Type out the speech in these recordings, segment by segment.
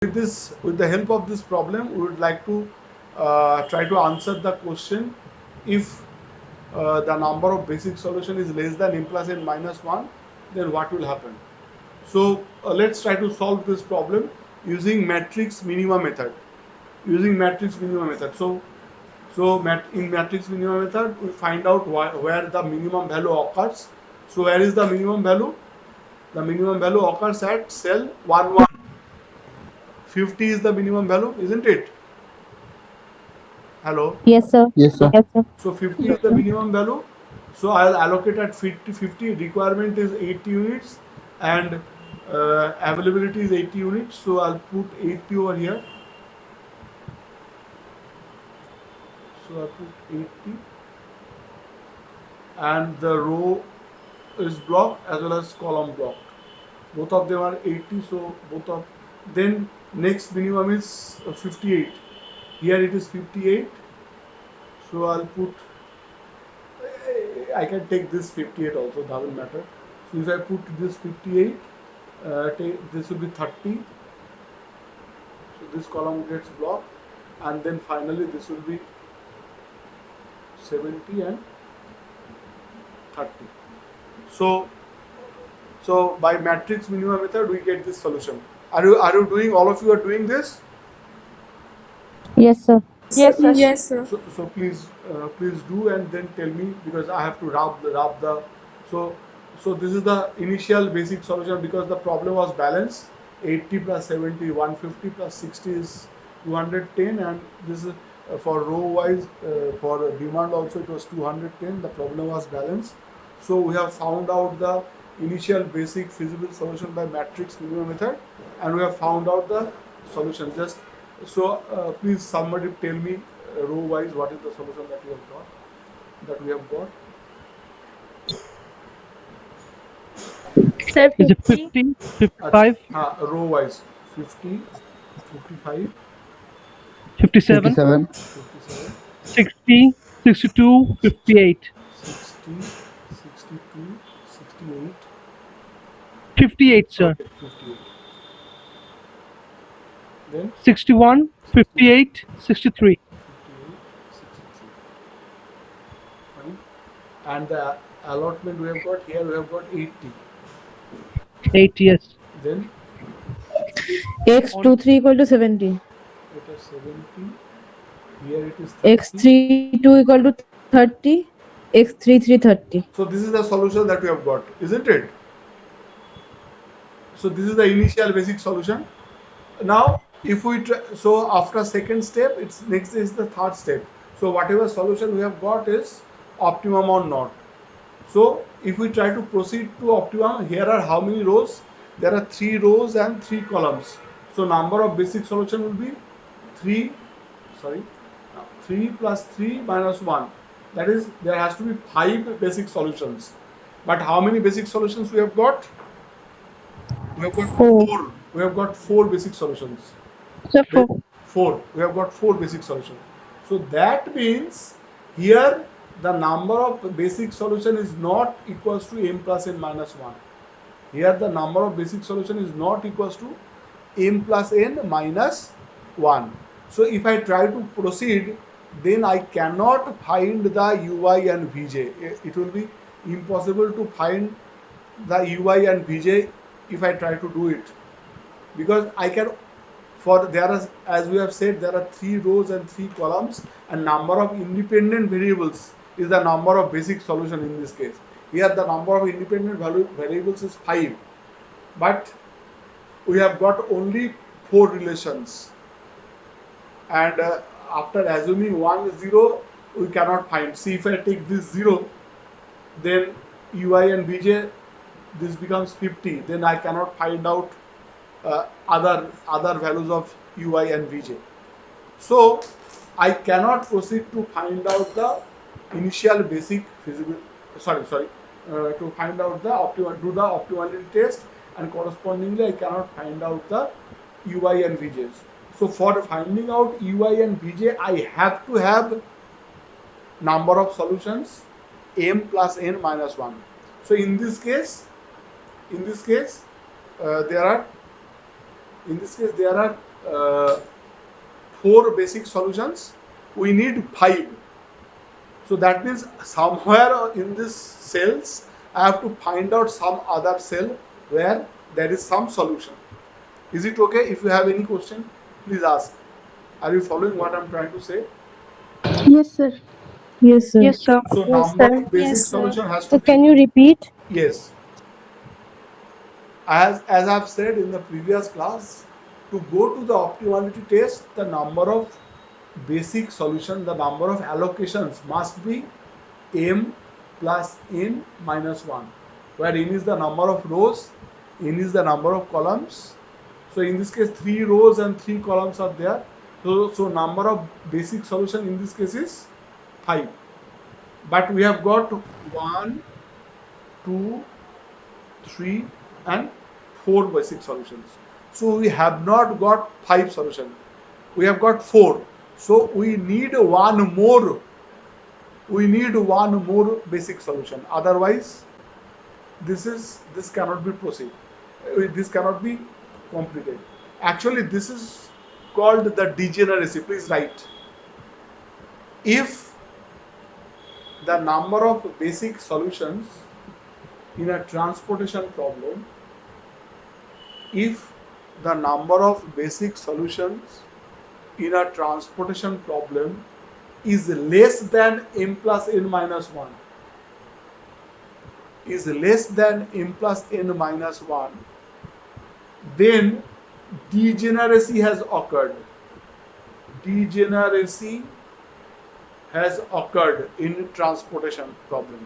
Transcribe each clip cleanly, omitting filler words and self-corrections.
With the help of this problem, we would like to try to answer the question: if the number of basic solution is less than m plus n minus 1, then what will happen? So let's try to solve this problem using matrix minima method. Using matrix minima method. In matrix minima method, we find out where the minimum value occurs. So where is the minimum value? The minimum value occurs at cell 1, 1. 50 is the minimum value, isn't it? Hello. Yes, sir. Yes, sir. Yes, sir. So 50 is the minimum value. So I'll allocate at 50. 50 requirement is 80 units and availability is 80 units. So I'll put 80 over here. So I'll put 80 and the row is blocked as well as column blocked. Both of them are 80. So both of then next minimum is 58. Here it is 58. So I'll put, I can take this 58 also, doesn't matter. So if I put this 58, this will be 30. So this column gets blocked, and then finally this will be 70 and 30. So by matrix minima method we get this solution. Are you doing, all of you are doing this? Yes, sir. Yes, sir. Yes, sir. So please do and then tell me, because I have to rub the so so this is the initial basic solution because the problem was balanced. 80 plus 70, 150 plus 60 is 210, and this is for row wise, for demand also it was 210. The problem was balanced. So we have found out the initial basic feasible solution by matrix minima method, and we have found out the solution. Just so please somebody tell me row wise what is the solution that we have got. Sir, Is it 50. 50, 55, Row wise 50, 55, 57, 57, 57, 60, 62, 58. 60, 62, 68. 58, sir. Okay, 58. Then 61, 58, 63. 58, 63. Fine. And the allotment we have got here, we have got 80. 8, yes. Then On X23 equal to 70. it is 70. Here it is 30. X32 equal to 30. X33 30. So this is the solution that we have got, isn't it? So this is the initial basic solution. Now if we try, so after second step, it's next is the third step. So whatever solution we have got is optimum or not. So if we try to proceed to optimum, here are how many rows? There are 3 rows and 3 columns. So number of basic solution will be 3 plus 3 minus 1. That is, there has to be 5 basic solutions. But how many basic solutions we have got? We have got 4. We have got 4 basic solutions. Sir, 4. 4. We have got 4 basic solutions. So that means here the number of basic solution is not equals to m plus n minus 1. Here the number of basic solution is not equals to m plus n minus 1. So if I try to proceed, then I cannot find the ui and vj. It will be impossible to find the ui and vj if I try to do it, because I can, for there are, as we have said, there are 3 rows and 3 columns, and number of independent variables is the number of basic solution in this case. Here the number of independent variables is 5, but we have got only 4 relations, and after assuming 1 is 0, we cannot find. See, if I take this 0, then ui and vj, this becomes 50, then I cannot find out other values of ui and vj. So I cannot proceed to find out the initial basic feasible, to find out the optimal, do the optimality test, and correspondingly I cannot find out the ui and vj's. So for finding out ui and vj, I have to have number of solutions m plus n minus 1. So in this case there are 4 basic solutions, we need 5. So that means somewhere in this cells, I have to find out some other cell where there is some solution. Is it okay? If you have any question, please ask. Are you following what I'm trying to say? Yes, sir. Yes, sir. Yes, sir. So Yes, number sir. of basic Yes, sir. solution has to So be, can you repeat? yes. As I've said in the previous class, to go to the optimality test, the number of basic solution, the number of allocations must be m plus n minus 1, where n is the number of rows, n is the number of columns. So in this case 3 rows and 3 columns are there. So number of basic solution in this case is 5. But we have got 1, 2, 3 and 4 basic solutions. So we have not got 5 solutions. We have got 4. So we need one more. We need one more basic solution. Otherwise, this cannot be proceed. This cannot be completed. Actually, this is called the degeneracy. Please write. If the number of basic solutions in a transportation problem, if the number of basic solutions in a transportation problem is less than m plus n minus 1, is less than m plus n minus 1, then degeneracy has occurred. Degeneracy has occurred in transportation problem.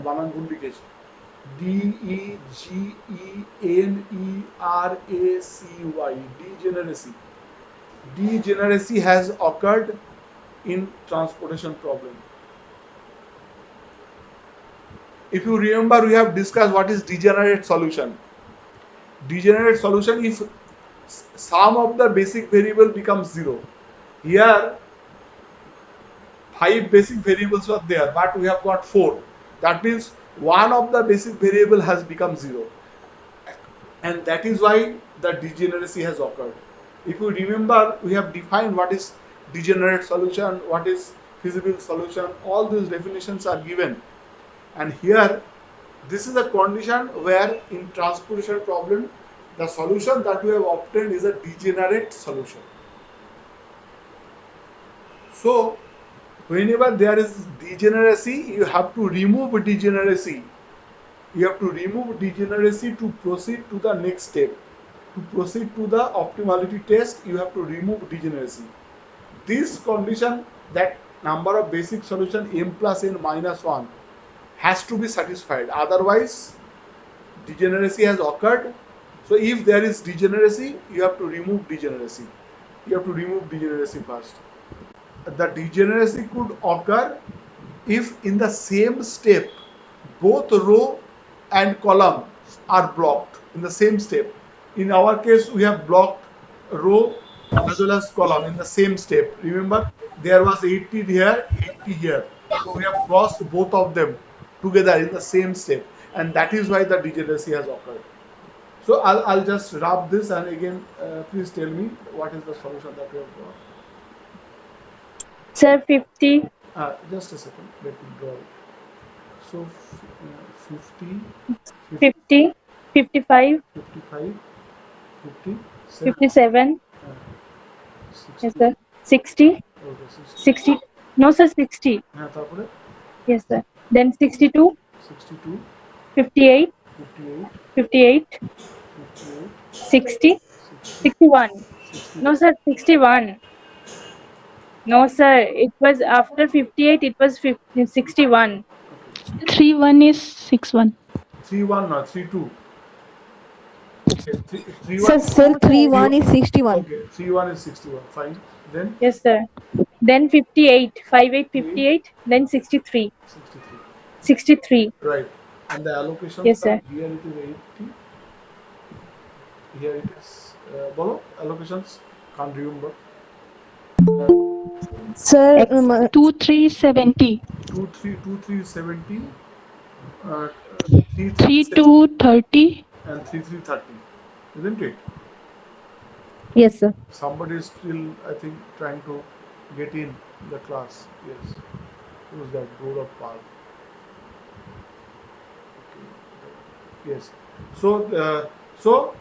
বানান ভুল লিখেছি। DEGENERACY, degeneracy. Degeneracy has occurred in transportation problem. If you remember, we have discussed what is degenerate solution. Degenerate solution if sum of the basic variable becomes 0. Here 5 basic variables were there, but we have got 4. That means one of the basic variable has become 0, and that is why the degeneracy has occurred. If you remember, we have defined what is degenerate solution, what is feasible solution. All these definitions are given, and here this is a condition where in transportation problem the solution that we have obtained is a degenerate solution. So whenever there is degeneracy, you have to remove degeneracy. You have to remove degeneracy to proceed to the next step. To proceed to the optimality test, you have to remove degeneracy. This condition, that number of basic solution m plus n minus 1 has to be satisfied. Otherwise, degeneracy has occurred. So if there is degeneracy, you have to remove degeneracy. You have to remove degeneracy first. The degeneracy could occur if in the same step both row and column are blocked in the same step. In our case, we have blocked row as well as column in the same step. Remember, there was 80 here, 80 here. So we have crossed both of them together in the same step, and that is why the degeneracy has occurred. So I'll just rub this, and again, please tell me what is the solution that we have got. Sir, 50. Just a second, let me draw it. So 50, 50, 55, 55, 57, 57. 60. Yes, sir. 60. Okay, 60. No, sir, 60. হ্যাঁ, তারপরে Yes, sir. Then 62, 62, 58, 58, 58, 58, 60, 60, 61. 60. No, sir, 61. No, sir. It was after 58, it was 61. 3-1 is 6-1. 3-1 no, 3-2. Okay, 3-1. Sir, cell 3-1 is 61. Okay, 3-1 is 61. Fine. Then Yes, sir. Then 58, 58, 58, then 63. 63. 63. Right. And the allocation, Yes, sir. here it is 80. Here it is. Bolo, allocations, can't remember. Sir, 2370, 2-3-2-3-70. 3230, and 3-3-30. Isn't it? Yes, sir. Somebody is still, I think, trying to get in the class. Yes. Who's that? Gaurav Pal. Okay. Yes. So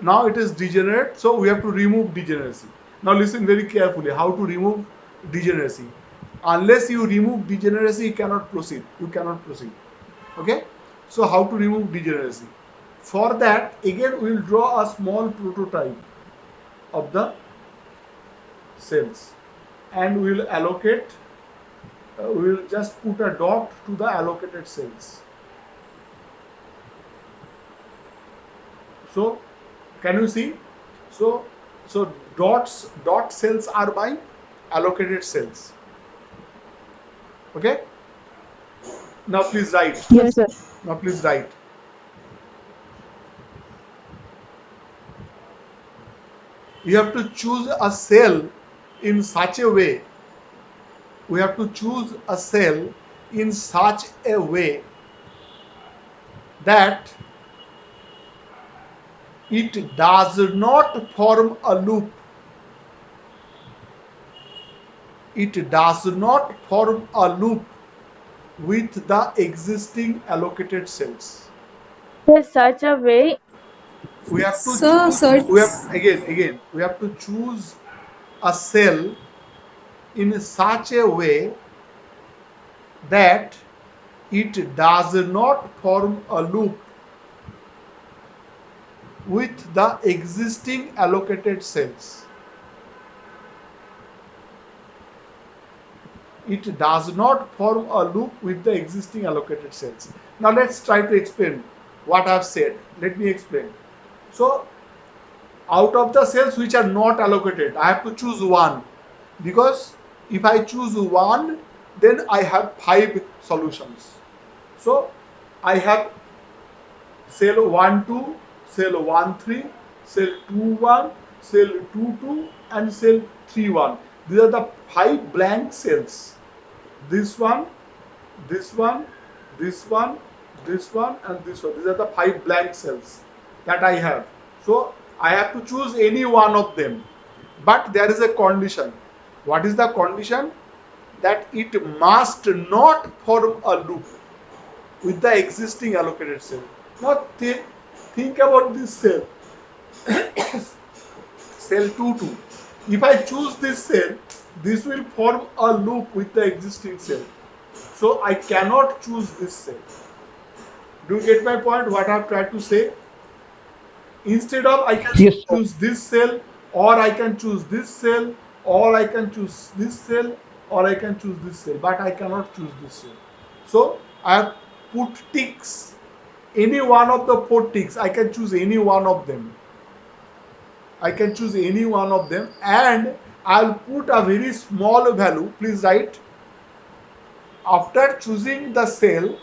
now it is degenerate. So we have to remove degeneracy. Now listen very carefully. How to remove degeneracy? Unless you remove degeneracy, you cannot proceed. You cannot proceed. Okay. So how to remove degeneracy? For that, again, we will draw a small prototype of the cells, and we will allocate. We will just put a dot to the allocated cells. So can you see? So dot cells are my allocated cells. Okay. Now please write. Yes, sir. Now please write. You have to choose a cell in such a way. We have to choose a cell in such a way that it does not form a loop. It does not form a loop with the existing allocated cells. In such a way, We have to So, choose. sir, We have again. We have to choose a cell in such a way that it does not form a loop with the existing allocated cells. It does not form a loop with the existing allocated cells. Now let's try to explain what I have said. Let me explain. So out of the cells which are not allocated, I have to choose one, because if I choose one, then I have 5 solutions. So I have cell 1 2, cell 1 3, cell 2 1, cell 2 2, and cell 3 1. These are the 5 blank cells. This one, this one, this one, this one, and this one. These are the 5 blank cells that I have. So I have to choose any one of them. But there is a condition. What is the condition? That it must not form a loop with the existing allocated cell. Now think about this cell. Cell 2 2. If I choose this cell, this will form a loop with the existing cell. So I cannot choose this cell. Do you get my point? What I have tried to say? Instead of I can Yes, sir. choose this cell, or I can choose this cell, or I can choose this cell, or I can choose this cell, but I cannot choose this cell. So I have put ticks. Any one of the 4 ticks, I can choose any one of them. I can choose any one of them, and I'll put a very small value. Please write. After choosing the cell,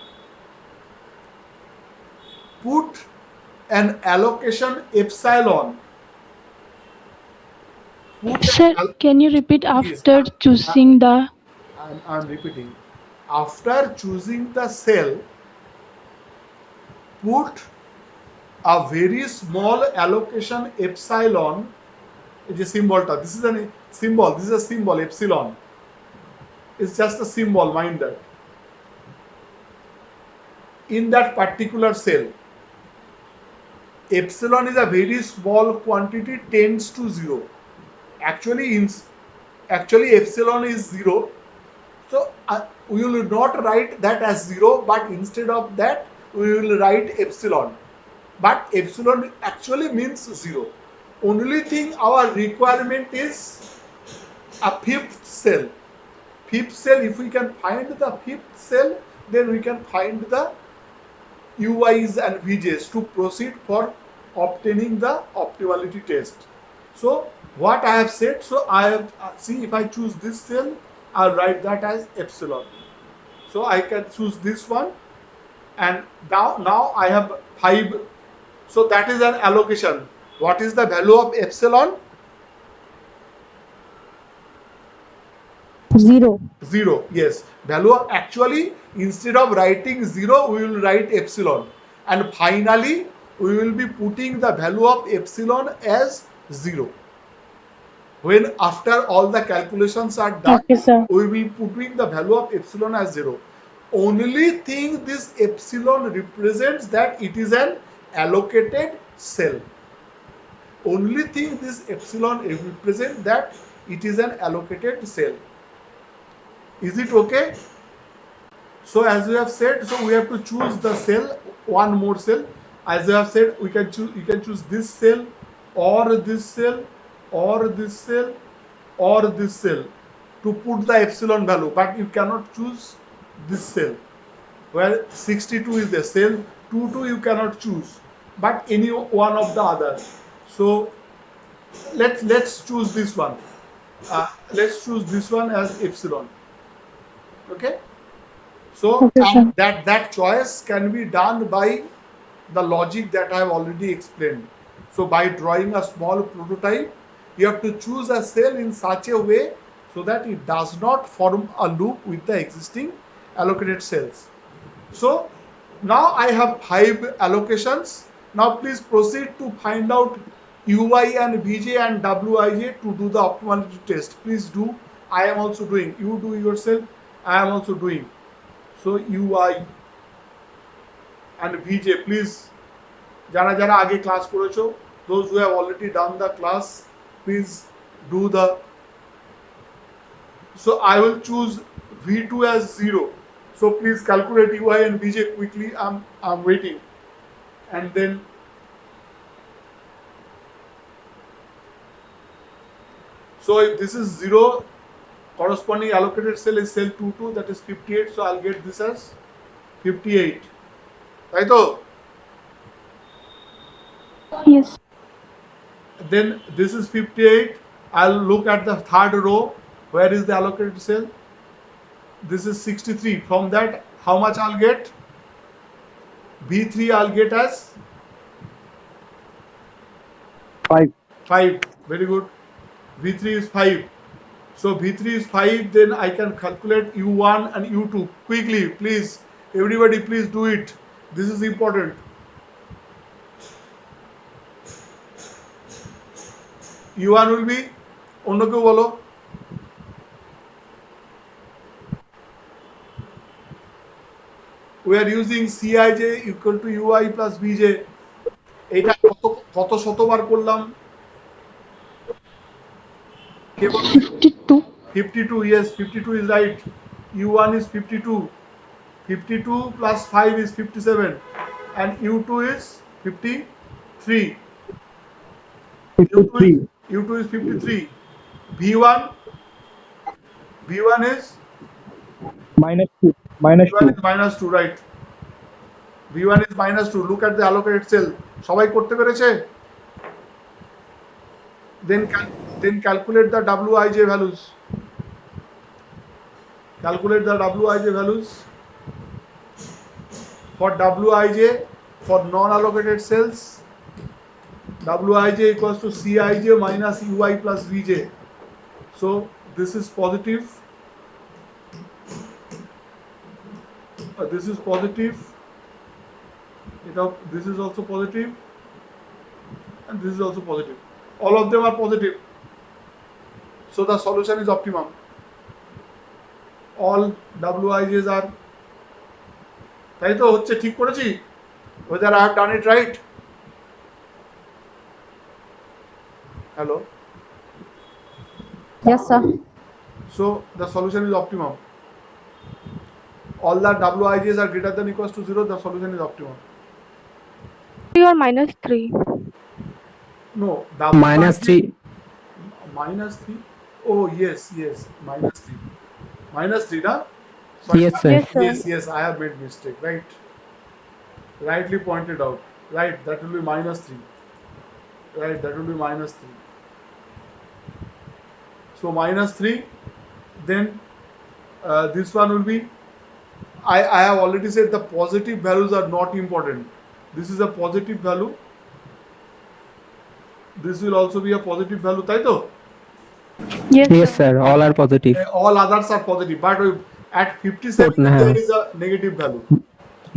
put an allocation epsilon. Put Sir, an can you repeat yes, after choosing the I'm repeating. After choosing the cell, put a very small allocation epsilon. It is a symbol. This is a symbol. This is a symbol epsilon. It's just a symbol. Mind that. In that particular cell, epsilon is a very small quantity, tends to 0. Actually epsilon is 0. So we will not write that as 0, but instead of that we will write epsilon. But epsilon actually means 0. Only thing our requirement is a 5th cell. 5th cell, if we can find the 5th cell, then we can find the UIs and VJs to proceed for obtaining the optimality test. So what I have said, so I have see, if I choose this cell, I'll write that as epsilon. So I can choose this one, and now I have 5. So that is an allocation. What is the value of epsilon? 0. 0. Yes, value of, actually instead of writing 0, we will write epsilon, and finally we will be putting the value of epsilon as 0. When after all the calculations are done, Okay, sir. we will be putting the value of epsilon as 0. Only thing this epsilon represents that it is an allocated cell. Only thing this epsilon represents that it is an allocated cell. Is it okay? So as we have said, so we have to choose the cell, one more cell. As I have said, we can choose. You can choose this cell, or this cell, or this cell, or this cell to put the epsilon value. But you cannot choose this cell. Where 62 is the cell, 22 you cannot choose, but any one of the others. So let's choose this one. Let's choose this one as epsilon. Okay. So Okay, and sir. that choice can be done by the logic that I have already explained. So by drawing a small prototype, you have to choose a cell in such a way so that it does not form a loop with the existing allocated cells. So now I have 5 allocations. Now please proceed to find out ui and vj and wij to do the optimality test. Please do. I am also doing. You do yourself. I am also doing. So ui and vj, please, যারা যারা আগে class করেছো, those who have already done the class, please do the. So I will choose v2 as 0. So please calculate ui and vj quickly. I'm waiting. And then so if this is 0, corresponding allocated cell is cell 22, that is 58. So I'll get this as 58. Right? Yes. Then this is 58. I'll look at the third row. Where is the allocated cell? This is 63. From that, how much I'll get? B3 I'll get as 5. 5. Very good. V3 is 5. So V3 is 5. Then I can calculate U1 and U2. Quickly, please. Everybody, please do it. This is important. U1 will be অন্য কেউ বলো। We are using Cij equal to Ui plus Bj. এটা কত শতবার করলাম? 52. 52. Yes, 52 is right. U1 is 52. 52 plus 5 is 57. And U2 is 53. U2 is 53. V1 is -2. V1 is -2, right? V1 is -2. Look at the allocated cell. সবাই করতে পেরেছে? Then calculate the Wij values. Calculate the Wij values. For Wij, for non-allocated cells, Wij equals to Cij minus Ui plus Vj. So this is positive. This is positive. This is also positive. And this is also positive. All of them are positive. So the solution is optimum. All Wij's are. তাই তো হচ্ছে, ঠিক করেছি? Whether I have done it right? Hello? Yes, sir. So the solution is optimum. All the Wij's are greater than equals to 0, the solution is optimum. Or -3. No, -3. -3. Oh yes, -3. -3, na? Sorry. Yes, sir. Yes, sir. Yes, I have made mistake. Right. Rightly pointed out. Right, that will be -3. Right, that will be -3. So -3. Then this one will be. I have already said the positive values are not important. This is a positive value. This will also be a positive value, তাই তো? Yes, sir. All are positive. All others are positive, but at 57 there is a negative value.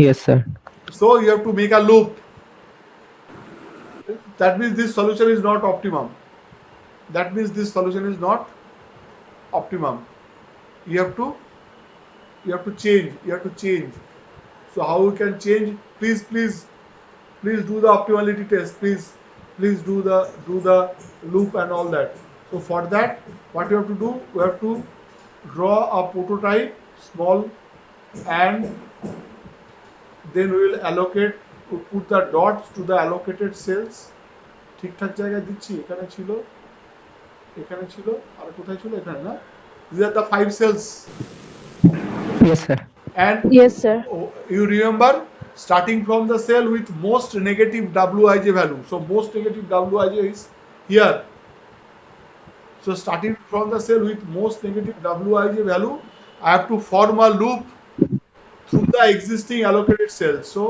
Yes, sir. So you have to make a loop. That means this solution is not optimum. that means this solution is not optimum. You have to change. So how we can change? Please do the optimality test. Please do the loop and all that. So for that, what you have to do? We have to draw a prototype small, and then we will allocate, put the dots to the allocated cells. ঠিকঠাক জায়গায় দিচ্ছি, এখানে ছিল আর কোথায় ছিল, এখানে না? These are the 5 cells. Yes, sir. And Yes, sir. you remember, starting from the cell with most negative Wij value. So most negative Wij is here. So starting from the cell with most negative Wij value, I have to form a loop through the existing allocated cells. So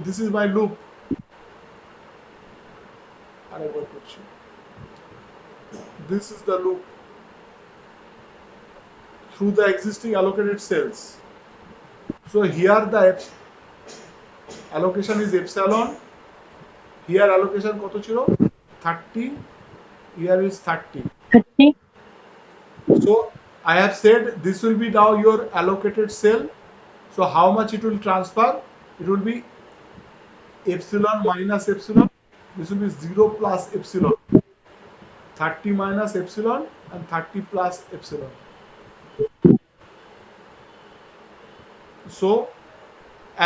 this is my loop. This is the loop through the existing allocated cells. So here the allocation is epsilon. Here allocation কত ছিল? 30. Here is 30. 30. So I have said this will be now your allocated cell. So how much it will transfer? It will be epsilon minus epsilon. This will be 0 plus epsilon. 30 minus epsilon and 30 plus epsilon. So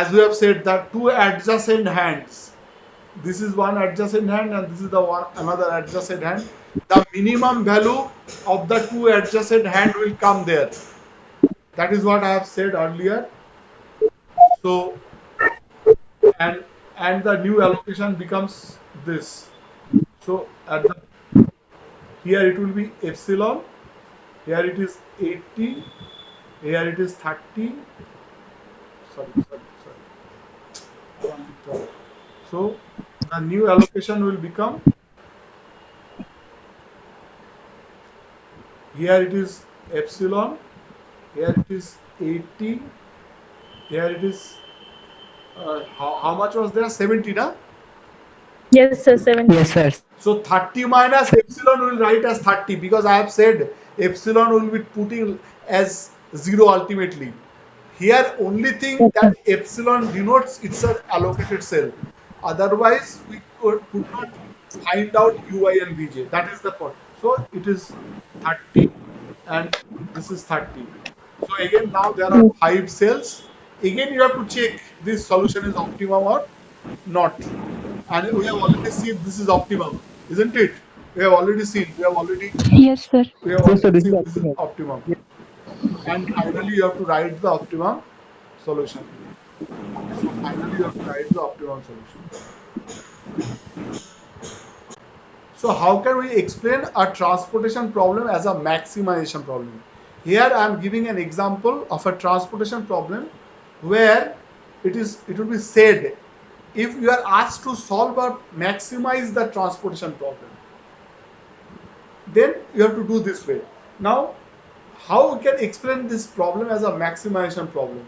as we have said, that two adjacent hands, this is one adjacent hand and this is the another adjacent hand, the minimum value of the two adjacent hand will come there. That is what I have said earlier. So and the new allocation becomes this. So at the here it will be epsilon, here it is 80, here it is 30. Sorry. So the new allocation will become, here it is epsilon, here it is 80, here it is how much was there? 70, na? Yes, sir. 70. Yes, sir. So 30 minus epsilon will write as 30, because I have said epsilon will be putting as 0 ultimately. Here only thing that epsilon denotes it's an allocated cell. Otherwise we could not find out Ui and Vj. That is the point. So it is 30 and this is 30. So again now there are 5 cells. Again you have to check this solution is optimum or not. And we have already seen this is optimum, isn't it? We have already seen. Yes, sir. We have Yes, sir, already this is seen this is optimum. And finally you have to write the optimum solution. So finally you have to write the optimum solution. So how can we explain a transportation problem as a maximization problem? Here I am giving an example of a transportation problem where it will be said, if you are asked to solve or maximize the transportation problem, then you have to do this way. Now how we can explain this problem as a maximization problem?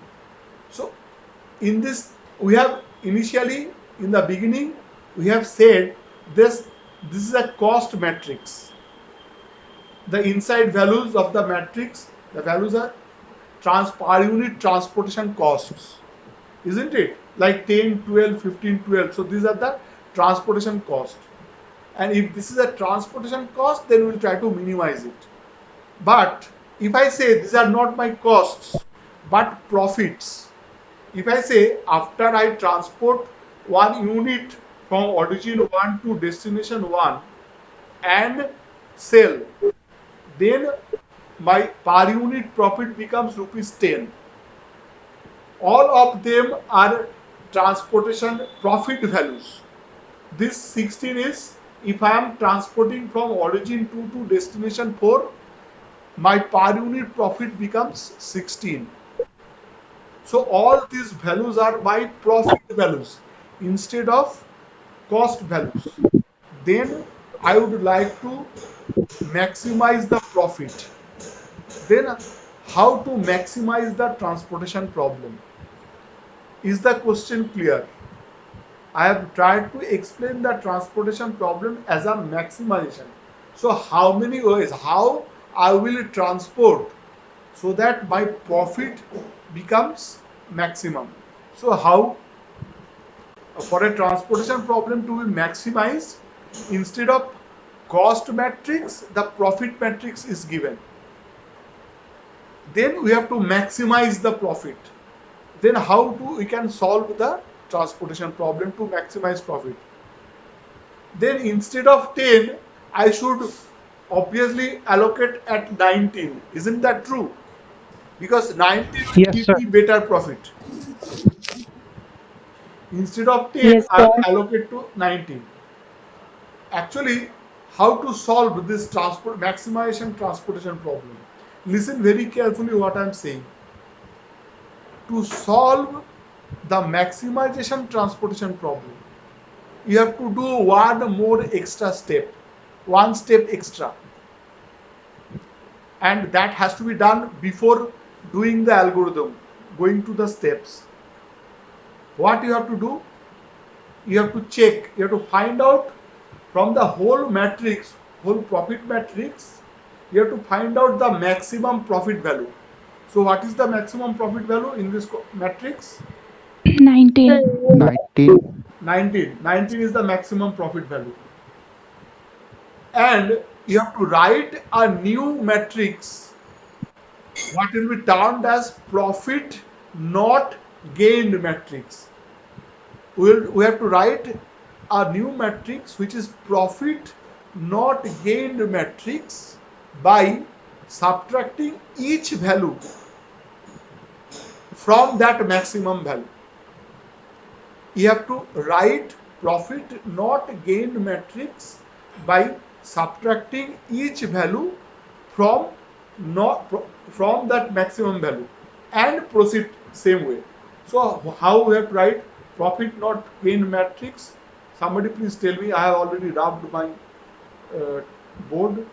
So in this we have initially in the beginning we have said this is a cost matrix. The inside values of the matrix, the values are per unit transportation costs, isn't it? Like 10, 12, 15, 12. So these are the transportation cost. And if this is a transportation cost, then we'll try to minimize it. But if I say these are not my costs but profits, if I say after I transport 1 unit from origin 1 to destination 1 and sell, then my per unit profit becomes ₹10. All of them are transportation profit values. This 16 is if I am transporting from origin 2 to destination 4, my per unit profit becomes 16. So all these values are my profit values instead of cost values. Then I would like to maximize the profit. Then how to maximize the transportation problem? Is the question clear? I have tried to explain the transportation problem as a maximization. So how many ways, how I will transport so that my profit becomes maximum? So how, for a transportation problem to be maximized, instead of cost matrix, the profit matrix is given. Then we have to maximize the profit. Then how we can solve the transportation problem to maximize profit? Then instead of 10, I should obviously allocate at 19. Isn't that true? Because 19 will Yes, give sir. me better profit. Instead of 10, Yes, I sir. will allocate to 19. Actually, how to solve this maximization transportation problem? Listen very carefully what I am saying. To solve the maximization transportation problem, you have to do one more extra step, one step extra, and that has to be done before doing the algorithm, going to the steps. What you have to do, you have to check, you have to find out from the whole matrix, whole profit matrix, you have to find out the maximum profit value. So what is the maximum profit value in this matrix? 19. 19. 19. 19 is the maximum profit value. And you have to write a new matrix, what will be termed as profit not gained matrix. We have to write a new matrix which is profit not gained matrix by subtracting each value from that maximum value. You have to write profit not gained matrix by subtracting each value from from that maximum value and proceed same way. So how we have to write profit not gained matrix? Somebody please tell me. I have already rubbed my board.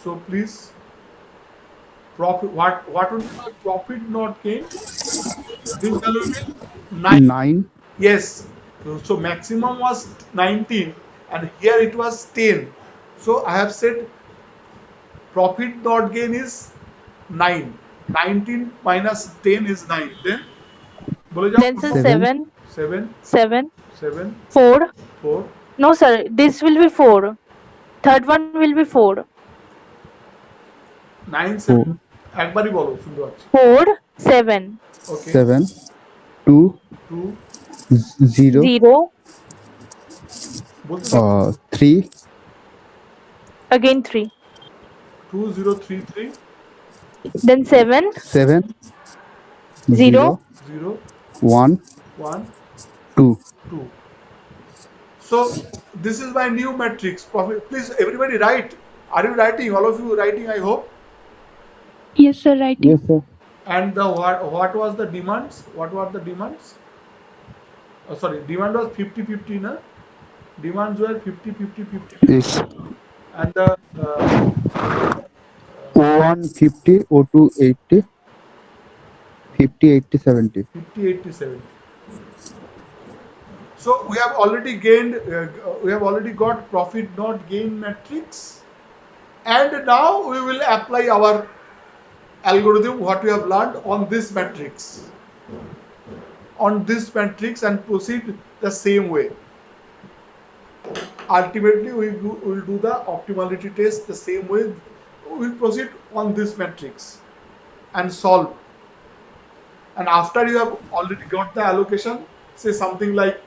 So please, profit, what will be my profit not gained? This value will be 9. 9. Yes. So maximum was 19 and here it was 10. So I have said profit not gain is 9. 19 minus 10 is 9. Then bole jao, Then sir, 7. 7, 7, 7, 7, 4. 4, No, sir, this will be 4. Third one will be 4. 9, 7. 4. একবারই বলো শুনতে পাচ্ছি। 4, 7. Okay. 7. 2. 2 0. 0. বলতে থাকো। 3. Again 3. 2 0 3 3 Then 7, 7. 0. 0 1. 1 2. 2. So this is my new matrix. Profit. Please everybody write. Are you writing? All of you writing, I hope. Yes, sir, writing. Yes, sir. And the what was the demands? What were the demands? Oh, sorry, demand was 50-50, na? Demands were 50-50-50. Yes. And the O1 50, O2 80, 50 80 70. 50-80-70. So we have already gained, we have already got profit not gain matrix, and now we will apply our algorithm what we have learned on this matrix, and proceed the same way. Ultimately we will do the optimality test the same way. We will proceed on this matrix and solve. And after you have already got the allocation, say something like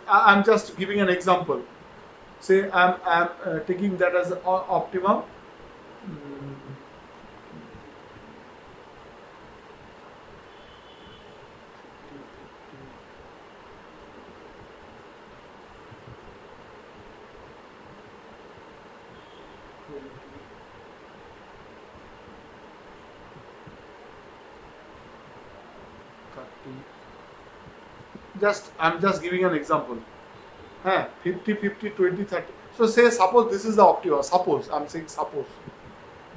I'm just giving an example. Say I'm taking that as optimum. I'm just giving an example. 50 50 20 30. So say suppose this is the optimum. Suppose I'm saying suppose.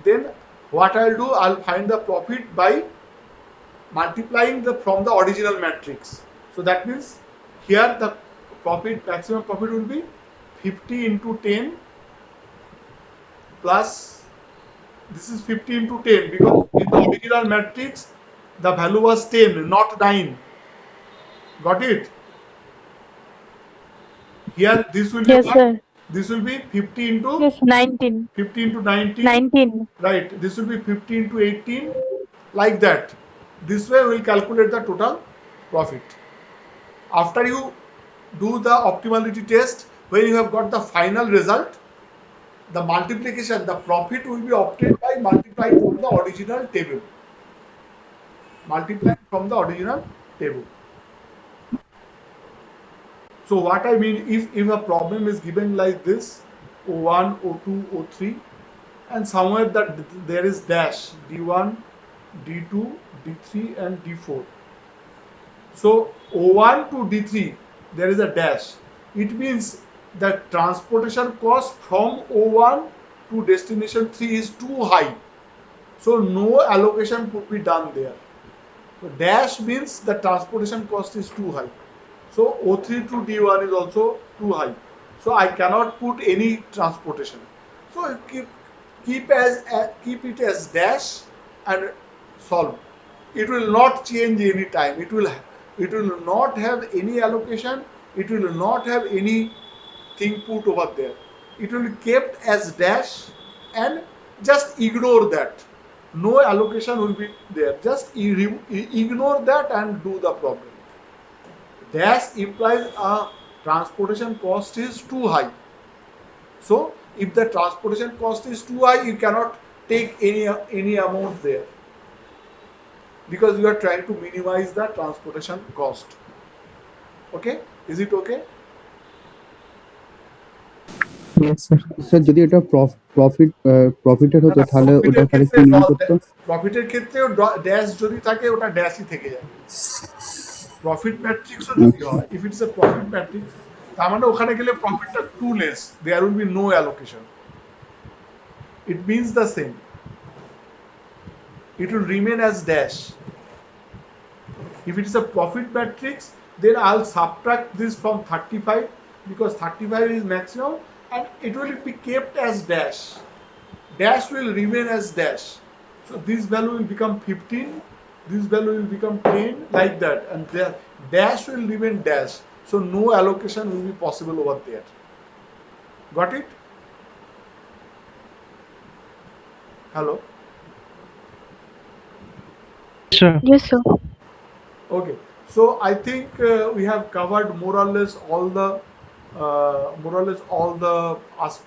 Then what I'll do, I'll find the profit by multiplying from the original matrix. So that means here the profit, maximum profit will be 50 into 10 plus this is 50 into 10 because in the original matrix the value was 10, not 9. Got it? Here this will be Yes, what? sir. This will be 50 into Yes, 19. 50 into 19. 19. Right. This will be 50 into 18, like that. This way we will calculate the total profit. After you do the optimality test, when you have got the final result, the multiplication, the profit will be obtained by multiplying from the original table. Multiplying from the original table. So what I mean, if a problem is given like this, O1, O2, O3, and somewhere that there is dash, D1, D2, D3 and D4. So O1 to D3, there is a dash. It means that transportation cost from O1 to destination 3 is too high. So no allocation could be done there. So dash means the transportation cost is too high. So O3 to D1 is also too high. So I cannot put any transportation. So keep it as dash and solve. It will not change any time. It will not have any allocation. It will not have anything put over there. It will be kept as dash and just ignore that. No allocation will be there. Just ignore that and do the problem. Dash implies a transportation cost is too high. So if the transportation cost is too high, you cannot take any amount there, because you are trying to minimize the transportation cost. Okay, is it okay? Yes, sir. Sir যদি এটা প্রফিটের হতো তাহলে ওটা তাহলে কি মিন করতো? প্রফিটের ক্ষেত্রেও ড্যাশ যদি থাকে ওটা ড্যাশই থেকে যাবে। প্রফিট ম্যাট্রিক্সও যদি হয়, if it's a profit matrix, তার মানে ওখানে গেলে প্রফিটটা too less, there will be no allocation. It means the same, it will remain as dash. If it is a profit matrix, then I'll subtract this from 35 because 35 is maximum and it will be kept as dash. Dash will remain as dash. So this value will become 15, this value will become 10, like that, and there dash will remain dash. So no allocation will be possible over there. Got it? Hello? Sure. Yes, sir. Okay, so I think we have covered more or less all the aspects